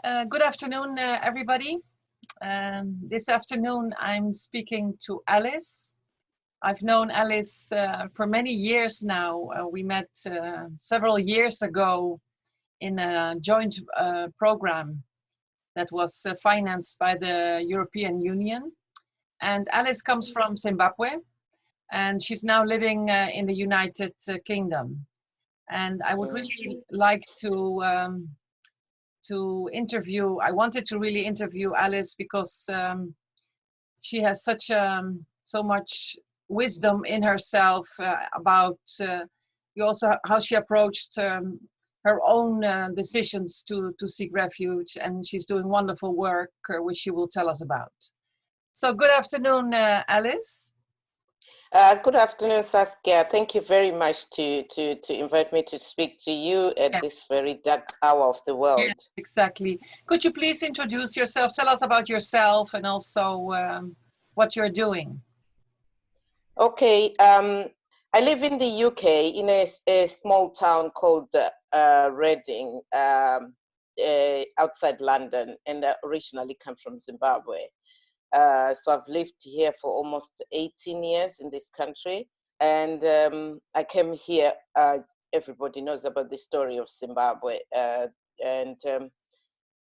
Good afternoon, everybody. This afternoon, I'm speaking to Alice. I've known Alice for many years now. We met several years ago in a joint program that was financed by the European Union. And Alice comes from Zimbabwe, and she's now living in the United Kingdom. And I would really like to interview. I wanted to really interview Alice because she has such so much wisdom in herself about also how she approached her own decisions to seek refuge, and she's doing wonderful work which she will tell us about. So good afternoon, Alice. Good afternoon, Saskia. Thank you very much to invite me to speak to you at this very dark hour of the world. Yes, exactly. Could you please introduce yourself? Tell us about yourself and also what you're doing. Okay. I live in the UK in a small town called Reading, outside London, and I originally come from Zimbabwe. So I've lived here for almost 18 years in this country. And I came here, everybody knows about the story of Zimbabwe.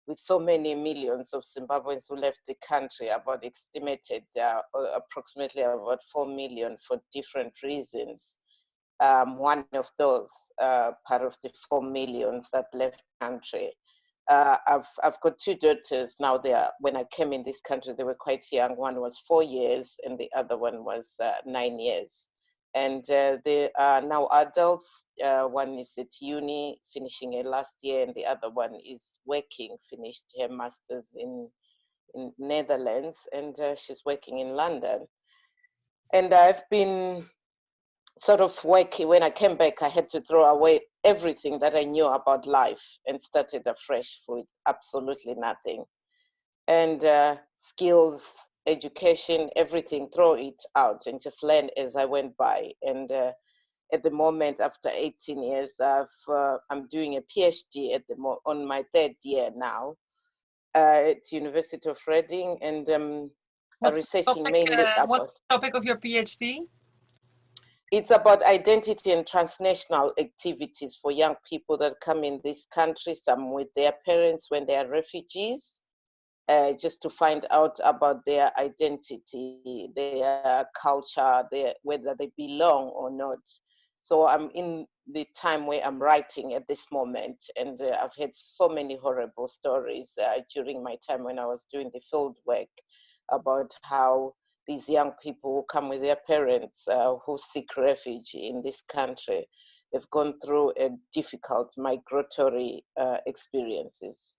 With so many millions of Zimbabweans who left the country, about estimated approximately about 4 million for different reasons. One of those part of the 4 millions that left the country. I've got two daughters now. When I came in this country, they were quite young. One was 4 years and the other one was 9 years. And they are now adults. One is at uni, finishing her last year, and the other one is working, finished her master's in Netherlands, and she's working in London. And I've been sort of working. When I came back, I had to throw away everything that I knew about life and started afresh with absolutely nothing. And skills, education, everything, throw it out and just learn as I went by. And at the moment, after 18 years, I'm doing a PhD on my 3rd year now at University of Reading, and researching mainly about... What's the topic of your PhD? It's about identity and transnational activities for young people that come in this country, some with their parents when they are refugees, just to find out about their identity, their culture, whether they belong or not. So I'm in the time where I'm writing at this moment, and I've had so many horrible stories during my time when I was doing the field work about how these young people who come with their parents who seek refuge in this country have gone through a difficult migratory experiences.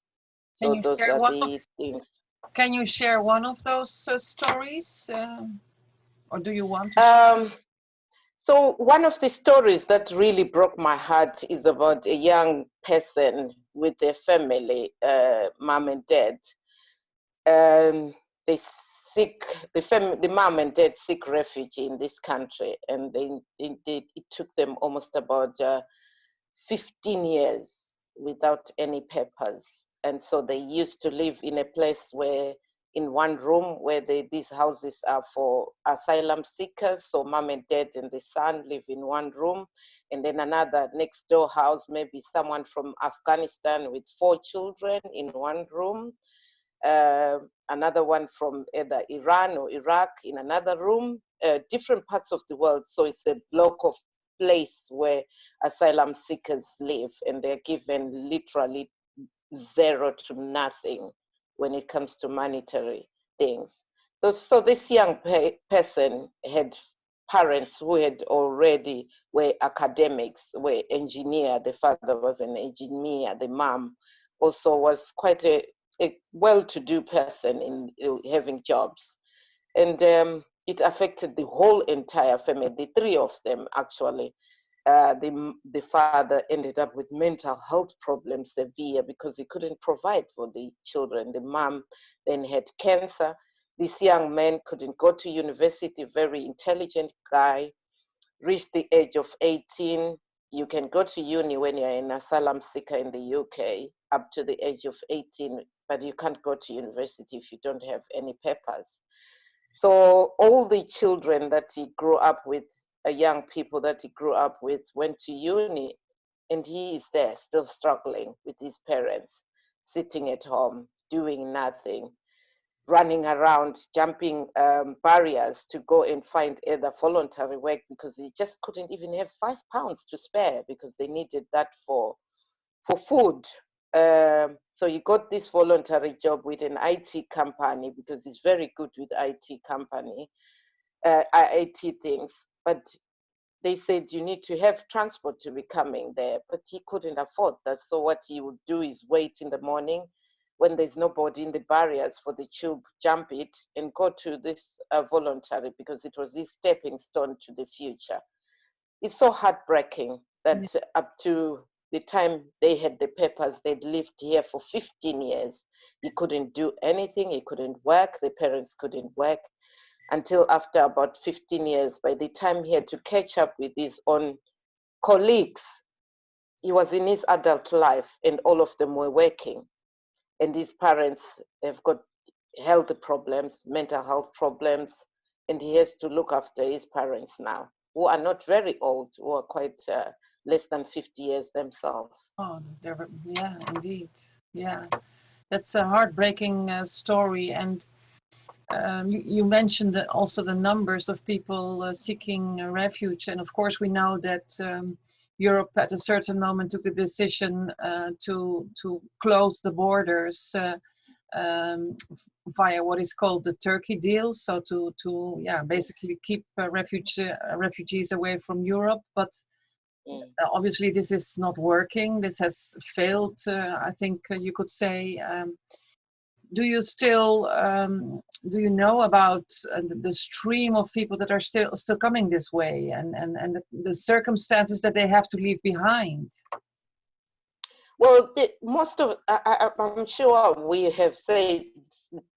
So those are the things. Can you share one of those stories, or do you want to? So one of the stories that really broke my heart is about a young person with their family, mom and dad. The mom and dad seek refuge in this country, and it took them almost about 15 years without any papers. And so they used to live in a place where, in one room, where these houses are for asylum seekers. So mom and dad and the son live in one room, and then another next door house, maybe someone from Afghanistan with 4 children in one room. Another one from either Iran or Iraq in another room, different parts of the world. So it's a block of place where asylum seekers live, and they're given literally 0 to nothing when it comes to monetary things. So this young person had parents who had already were academics, were engineer. The father was an engineer. The mom also was quite a well-to-do person in having jobs. And it affected the whole entire family, the 3 of them actually. The father ended up with mental health problems severe because he couldn't provide for the children. The mom then had cancer. This young man couldn't go to university, very intelligent guy, reached the age of 18, you can go to uni when you're an asylum seeker in the UK up to the age of 18, but you can't go to university if you don't have any papers. So all the children that he grew up with, young people that he grew up with, went to uni, and he is there still struggling with his parents, sitting at home, doing nothing, running around, jumping barriers to go and find either voluntary work, because he just couldn't even have £5 to spare because they needed that for food. So he got this voluntary job with an IT company because he's very good with IT things. But they said you need to have transport to be coming there, but he couldn't afford that. So what he would do is wait in the morning when there's nobody in the barriers for the tube, jump it and go to this voluntary, because it was his stepping stone to the future. It's so heartbreaking that up to the time they had the papers, they'd lived here for 15 years. He couldn't do anything, he couldn't work, the parents couldn't work, until after about 15 years, by the time he had to catch up with his own colleagues, he was in his adult life and all of them were working. And his parents have got health problems, mental health problems, and he has to look after his parents now, who are not very old, who are quite less than 50 years themselves. Oh, yeah, indeed. Yeah, that's a heartbreaking story. And you mentioned that also the numbers of people seeking refuge. And of course, we know that Europe at a certain moment took the decision to close the borders via what is called the Turkey deal. So to basically keep refugees away from Europe. But obviously this is not working. This has failed, I think you could say. Do you still do you know about the stream of people that are still coming this way, and the circumstances that they have to leave behind? Well, I'm sure we have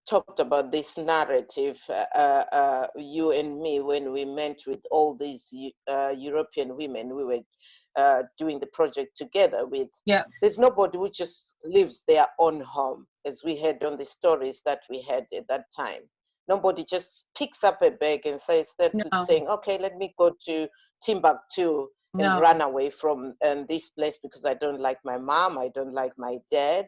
talked about this narrative, you and me, when we met with all these European women we were doing the project together with. Yeah. There's nobody who just lives their own home, as we had on the stories that we had at that time. Nobody just picks up a bag and saying, okay, let me go to Timbuktu and run away from this place because I don't like my mom, I don't like my dad.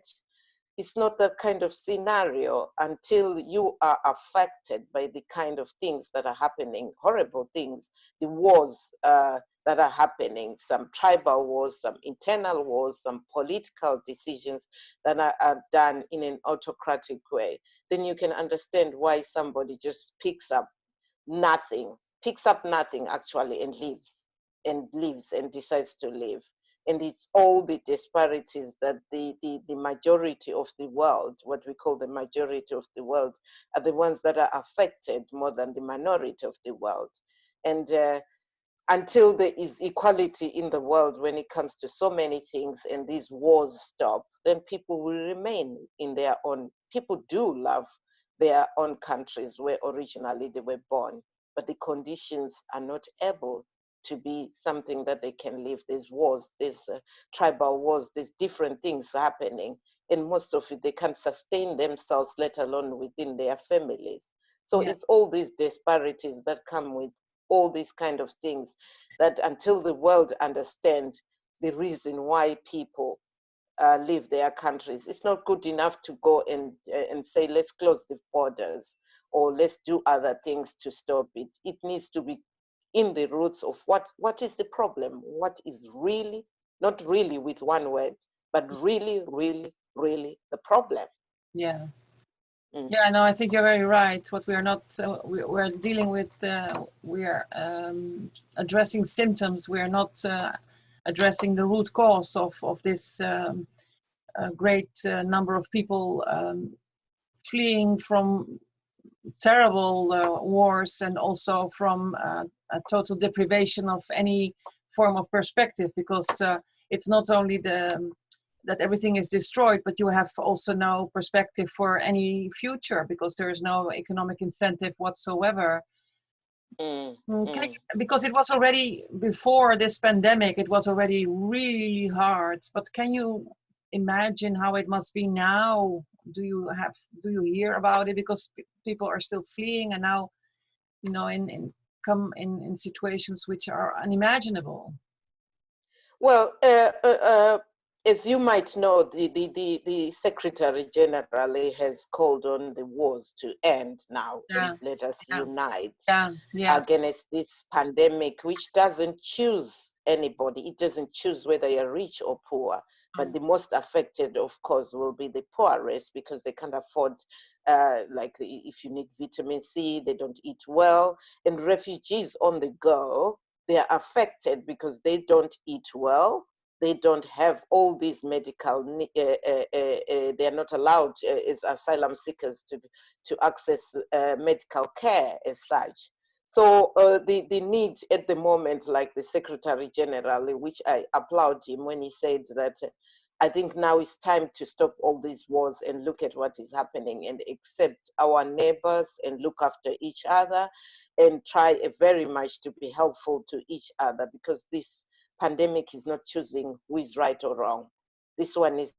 It's not that kind of scenario until you are affected by the kind of things that are happening, horrible things, the wars that are happening, some tribal wars, some internal wars, some political decisions that are done in an autocratic way. Then you can understand why somebody just picks up nothing actually, and lives and decides to live. And it's all the disparities that the majority of the world, what we call the majority of the world, are the ones that are affected more than the minority of the world. And until there is equality in the world when it comes to so many things and these wars stop, then people will remain in their own. People do love their own countries where originally they were born, but the conditions are not able to be something that they can live. There's wars, there's tribal wars, there's different things happening, and most of it they can't sustain themselves, let alone within their families. So it's all these disparities that come with all these kind of things, that until the world understands the reason why people leave their countries, it's not good enough to go and say, let's close the borders or let's do other things to stop it. It needs to be in the roots of what is the problem, what is really, not really with one word, but really, really, really the problem. Yeah. Yeah, no, I think you're very right. What we are not, we're dealing with, we are addressing symptoms. We are not addressing the root cause of this great number of people fleeing from terrible wars, and also from a total deprivation of any form of perspective, because it's not only that everything is destroyed, but you have also no perspective for any future, because there is no economic incentive whatsoever. Because it was already before this pandemic, it was already really hard. But can you imagine how it must be now? Do you hear about it? Because people are still fleeing, and now, you know, in situations which are unimaginable. Well, as you might know, the Secretary General has called on the wars to end now, Yeah, and let us yeah, unite yeah. against this pandemic, which doesn't choose anybody. It doesn't choose whether you're rich or poor. But the most affected, of course, will be the poorest, because they can't afford, like if you need vitamin C, they don't eat well. And refugees on the go, they are affected because they don't eat well. They don't have all these medical, they are not allowed as asylum seekers to access medical care as such. So the need at the moment, like the Secretary General, which I applaud him when he said that I think now it's time to stop all these wars and look at what is happening and accept our neighbors and look after each other and try very much to be helpful to each other, because this pandemic is not choosing who is right or wrong. This one is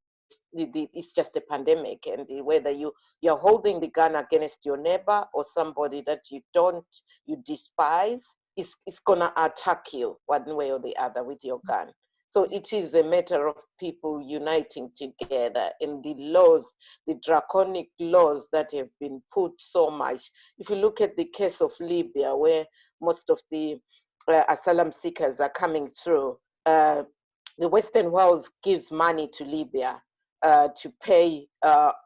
it's just a pandemic, and whether you're holding the gun against your neighbor or somebody that you despise, it's gonna attack you one way or the other with your gun. So it is a matter of people uniting together, and the laws, the draconic laws that have been put so much. If you look at the case of Libya, where most of the asylum seekers are coming through, the Western world gives money to Libya to pay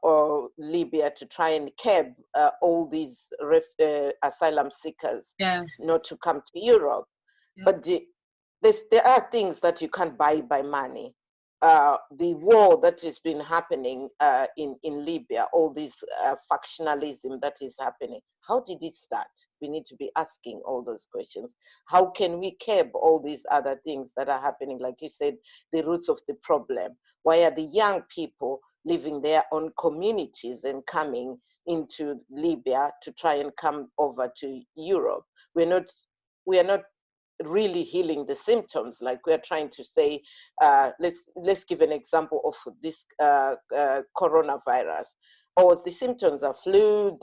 or Libya to try and curb all these asylum seekers Yes. not to come to Europe. Yeah. But there are things that you can't buy by money. The war that has been happening in Libya, all this factionalism that is happening, how did it start? We need to be asking all those questions. How can we curb all these other things that are happening? Like you said, the roots of the problem. Why are the young people living their own communities and coming into Libya to try and come over to Europe? We are not really healing the symptoms. Like we're trying to say, let's give an example of this coronavirus. Or the symptoms are flu,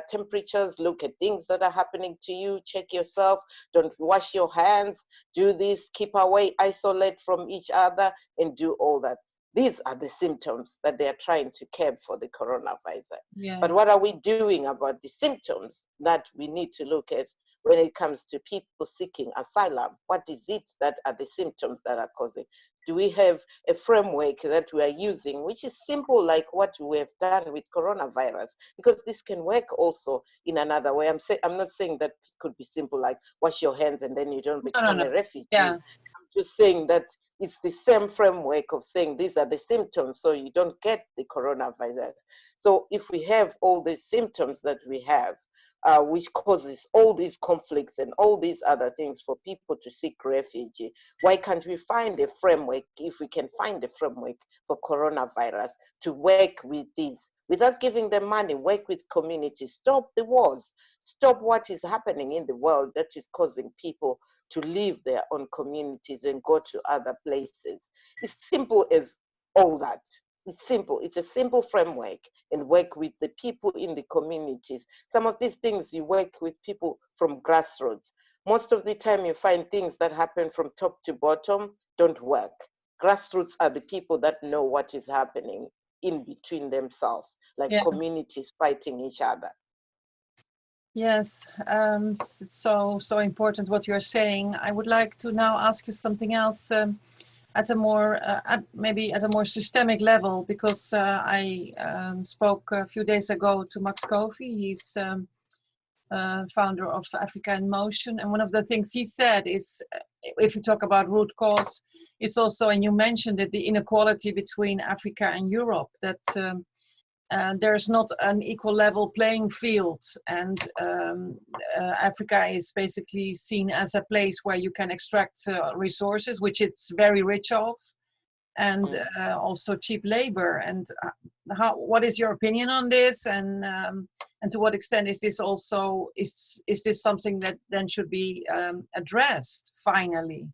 temperatures, look at things that are happening to you, check yourself, don't wash your hands, do this, keep away, isolate from each other, and do all that. These are the symptoms that they are trying to curb for the coronavirus. Yeah. But what are we doing about the symptoms that we need to look at when it comes to people seeking asylum? What is it that are the symptoms that are causing? Do we have a framework that we are using, which is simple, like what we have done with coronavirus? Because this can work also in another way. I'm not saying that it could be simple, like wash your hands and then you don't become No. a refugee. Yeah. I'm just saying that it's the same framework of saying these are the symptoms, so you don't get the coronavirus. So if we have all these symptoms that we have, which causes all these conflicts and all these other things for people to seek refuge, why can't we find a framework, if we can find a framework for coronavirus, to work with these without giving them money, work with communities, stop the wars, stop what is happening in the world that is causing people to leave their own communities and go to other places. It's simple as all that. It's simple. It's a simple framework, and work with the people in the communities. Some of these things you work with people from grassroots. Most of the time you find things that happen from top to bottom don't work. Grassroots are the people that know what is happening in between themselves, like Yeah. communities fighting each other. Yes. So important what you're saying. I would like to now ask you something else. At a more maybe at a more systemic level, because I spoke a few days ago to Max Kofi. He's founder of Africa in Motion, and one of the things he said is, if you talk about root cause, it's also, and you mentioned it, the inequality between Africa and Europe, that there's not an equal level playing field, and Africa is basically seen as a place where you can extract resources, which it's very rich of, and also cheap labor. And what is your opinion on this? And to what extent is this also is this something that then should be addressed finally?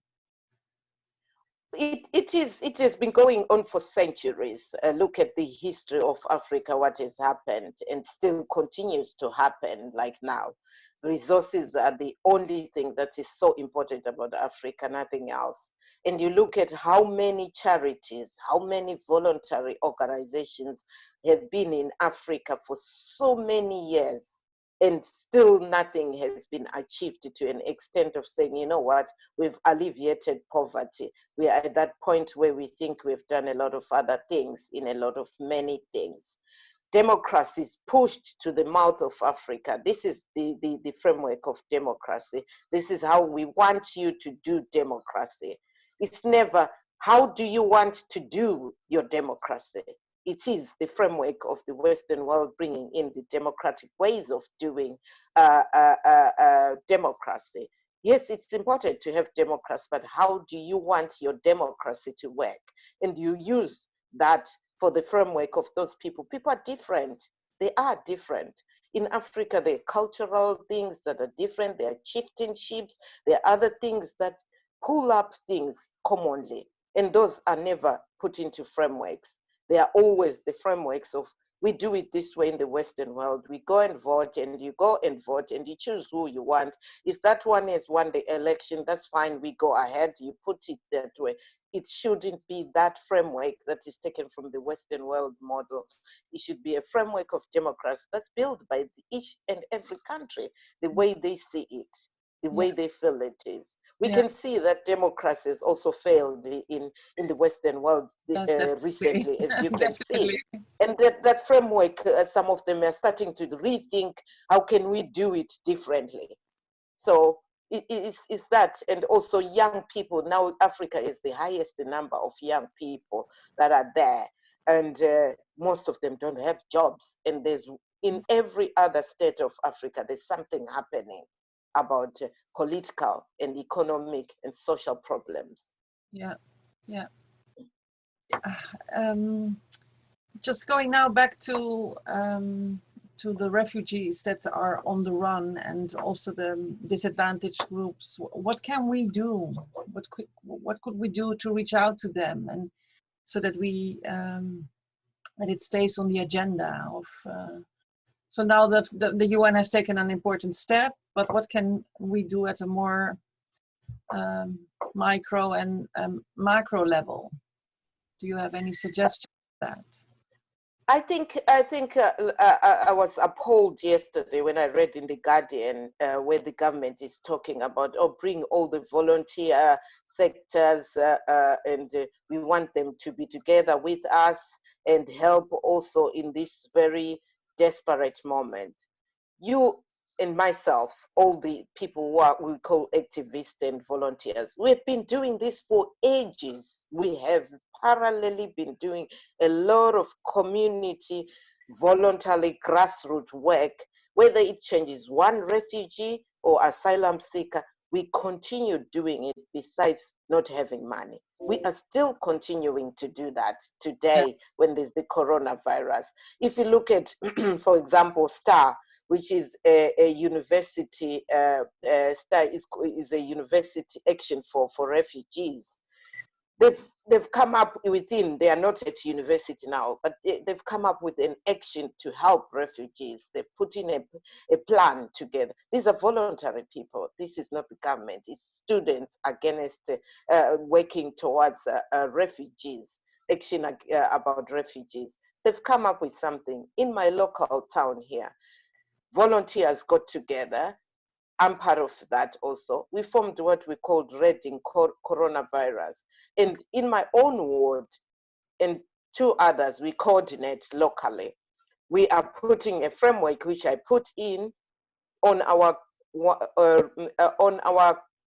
It has been going on for centuries. Look at the history of Africa, what has happened and still continues to happen like now. Resources are the only thing that is so important about Africa, nothing else. And you look at how many charities, how many voluntary organizations have been in Africa for so many years, and still nothing has been achieved to an extent of saying, you know what, we've alleviated poverty. We are at that point where we think we've done a lot of other things in a lot of many things. Democracy is pushed to the mouth of Africa. This is the framework of democracy. This is how we want you to do democracy. It's never, how do you want to do your democracy? It is the framework of the Western world bringing in the democratic ways of doing democracy. Yes, it's important to have democracy, but how do you want your democracy to work? And you use that for the framework of those people. People are different. They are different. In Africa, there are cultural things that are different. There are chieftainships. There are other things that pull up things commonly. And those are never put into frameworks. They are always the frameworks of, we do it this way in the Western world. We go and vote, and you go and vote, and you choose who you want. If that one has won the election, that's fine. We go ahead. You put it that way. It shouldn't be that framework that is taken from the Western world model. It should be a framework of democracy that's built by each and every country, the way they see it, the way they feel it is. We can see that democracy has also failed in the Western world recently, as you can see. And that framework, some of them are starting to rethink, how can we do it differently? So it's that, and also young people. Now Africa is the highest number of young people that are there, and most of them don't have jobs. And there's, in every other state of Africa, there's something happening about political and economic and social problems. Yeah. Just going now back to the refugees that are on the run, and also the disadvantaged groups. What can we do? What could we do to reach out to them, and so that we that it stays on the agenda of? So now the UN has taken an important step, but what can we do at a more micro and macro level? Do you have any suggestions for that? I think I was appalled yesterday when I read in The Guardian where the government is talking about, bring all the volunteer sectors and we want them to be together with us and help also in this very desperate moment. You and myself, all the people who we call activists and volunteers, we've been doing this for ages. We have parallelly been doing a lot of community, voluntary grassroots work, whether it changes one refugee or asylum seeker, we continue doing it besides not having money. We are still continuing to do that today when there's the coronavirus. If you look at, for example, STAR, which is a university, STAR is a university action for refugees. They've come up within, they are not at university now, but they've come up with an action to help refugees. They've put in a plan together. These are voluntary people. This is not the government. It's students against working towards refugees, action about refugees. They've come up with something. In my local town here, volunteers got together. I'm part of that also. We formed what we called Reading Coronavirus. And in my own ward and two others, we coordinate locally. We are putting a framework which I put in on our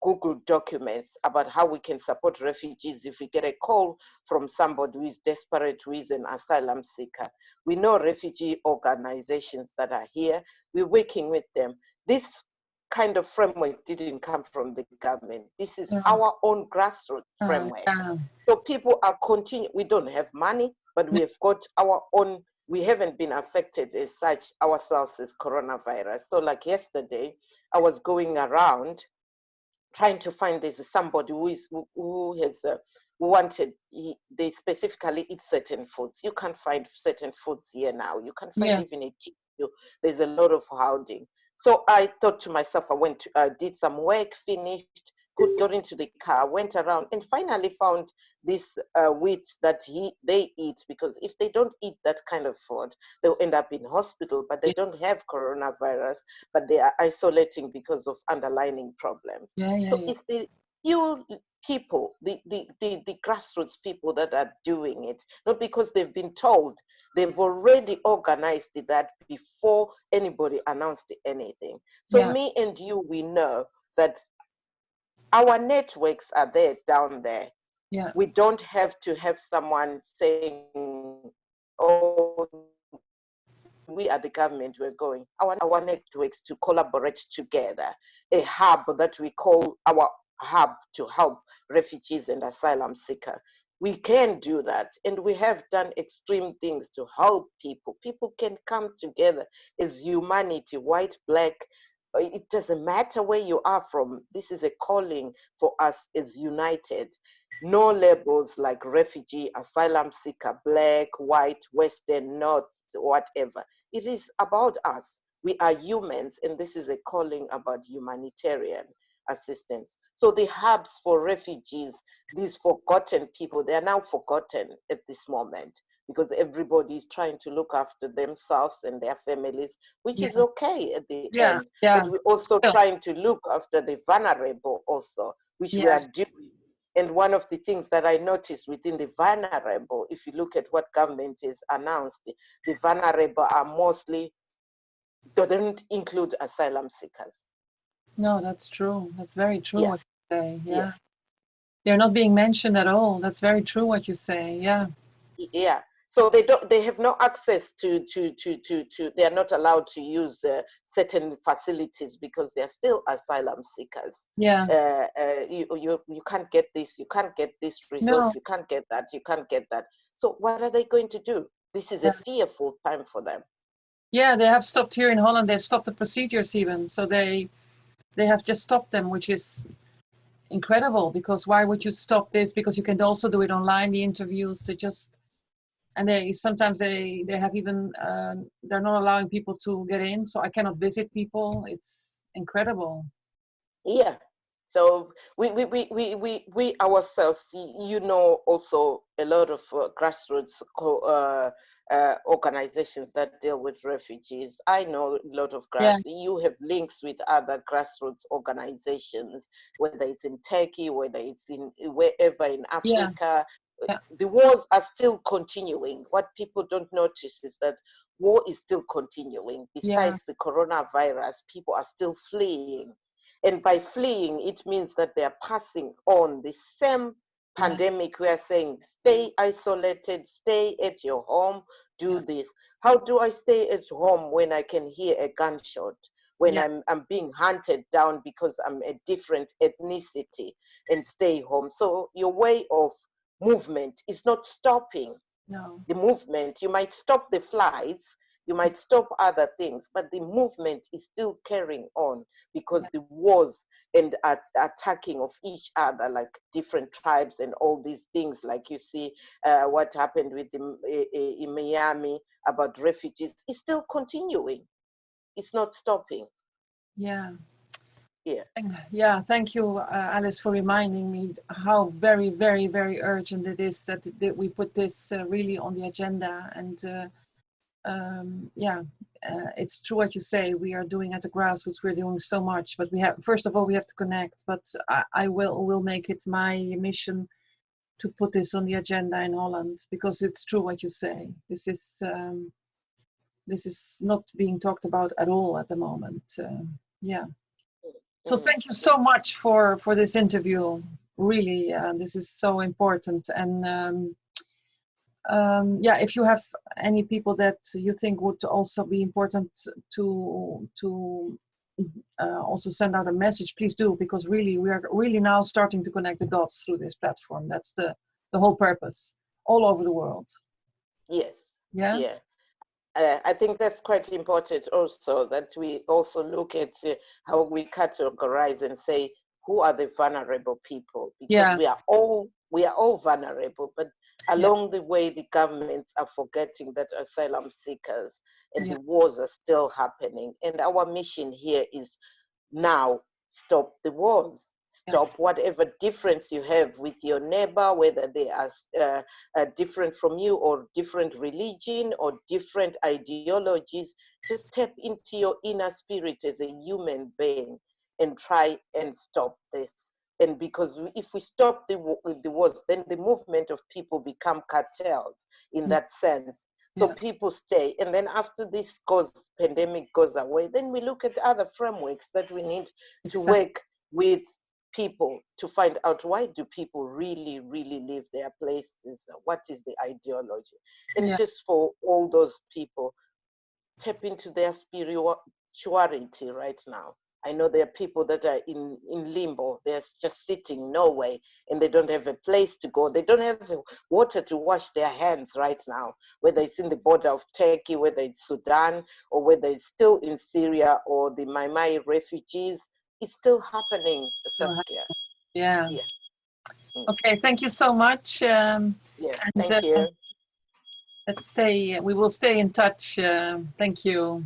Google documents about how we can support refugees if we get a call from somebody who is desperate, who is an asylum seeker. We know refugee organizations that are here. We're working with them. This kind of framework didn't come from the government. This is Yeah. our own grassroots framework. Yeah. So people are continuing. We don't have money, but we have got our own. We haven't been affected as such ourselves as coronavirus. So like yesterday, I was going around trying to find there's somebody who has wanted, they specifically eat certain foods. You can't find certain foods here now. You can't find Yeah. even a tissue. There's a lot of hoarding. So I thought to myself, I went to, did some work, finished, got into the car, went around, and finally found this wheat that they eat, because if they don't eat that kind of food, they'll end up in hospital, but they don't have coronavirus, but they are isolating because of underlying problems. So it's the few people, the grassroots people that are doing it, not because they've been told. They've already organized that before anybody announced anything. So me and you, we know that our networks are there down there. Yeah. We don't have to have someone saying, oh, we are the government, we're going. Our networks to collaborate together, a hub that we call our hub to help refugees and asylum seekers. We can do that, and we have done extreme things to help people. People can come together as humanity, white, black. It doesn't matter where you are from. This is a calling for us as united. No labels like refugee, asylum seeker, black, white, Western, North, whatever. It is about us. We are humans, and this is a calling about humanitarian assistance. So the hubs for refugees, these forgotten people, they are now forgotten at this moment, because everybody is trying to look after themselves and their families, which is okay at the end. But we're also trying to look after the vulnerable also, which we are doing. And one of the things that I noticed within the vulnerable, if you look at what government has announced, the vulnerable are mostly, they don't include asylum seekers. No, that's true. That's very true Yeah. what you say. Yeah. They're not being mentioned at all. That's very true what you say. Yeah. Yeah. So they have no access to they are not allowed to use certain facilities because they are still asylum seekers. Yeah. You can't get this, you can't get this resource, No. you can't get that, you can't get that. So what are they going to do? This is a fearful time for them. Yeah, they have stopped here in Holland. They've stopped the procedures even. So they have just stopped them, which is incredible, because why would you stop this? Because you can also do it online, the interviews. They sometimes they have even they're not allowing people to get in, so I cannot visit people. It's incredible. Yeah. So we ourselves, you know, also a lot of grassroots organizations that deal with refugees. I know a lot of you have links with other grassroots organizations, whether it's in Turkey, whether it's in wherever in Africa. The wars are still continuing. What people don't notice is that war is still continuing. Besides the coronavirus, people are still fleeing. And by fleeing, it means that they are passing on the same pandemic. We are saying, stay isolated, stay at your home, do this. How do I stay at home when I can hear a gunshot? When I'm being hunted down because I'm a different ethnicity, and stay home. So your way of movement is not stopping. No. The movement, you might stop the flights, you might stop other things, but the movement is still carrying on, because the wars and attacking of each other, like different tribes and all these things, like you see what happened with in Miami about refugees, is still continuing. It's not stopping. Yeah. Yeah. Yeah, thank you, Alice, for reminding me how very, very, very urgent it is that we put this really on the agenda. And it's true what you say. We are doing at the grassroots. We're doing so much, but we have, first of all, we have to connect. But I will make it my mission to put this on the agenda in Holland, because it's true what you say. This is not being talked about at all at the moment. Yeah. So thank you so much for this interview. Really, this is so important. And if you have any people that you think would also be important to also send out a message, please do, because really we are really now starting to connect the dots through this platform. That's the whole purpose, all over the world. Yes. Yeah. Yeah. I think that's quite important also, that we also look at how we categorize and say who are the vulnerable people, because we are all vulnerable, but along the way the governments are forgetting that asylum seekers and the wars are still happening, and our mission here is now stop the wars. Stop whatever difference you have with your neighbor, whether they are different from you, or different religion or different ideologies. Just tap into your inner spirit as a human being and try and stop this. And because if we stop the wars, then the movement of people become curtailed in that sense. So people stay. And then after this pandemic goes away, then we look at other frameworks that we need to work with people to find out, why do people really leave their places? What is the ideology? And just for all those people, tap into their spirituality right now. I know there are people that are in limbo. They're just sitting nowhere, and they don't have a place to go. They don't have water to wash their hands right now, whether it's in the border of Turkey, whether it's Sudan, or whether it's still in Syria or the Mai refugees. It's still happening, Saskia. Yeah. Okay, thank you so much. Thank you. We will stay in touch. Thank you.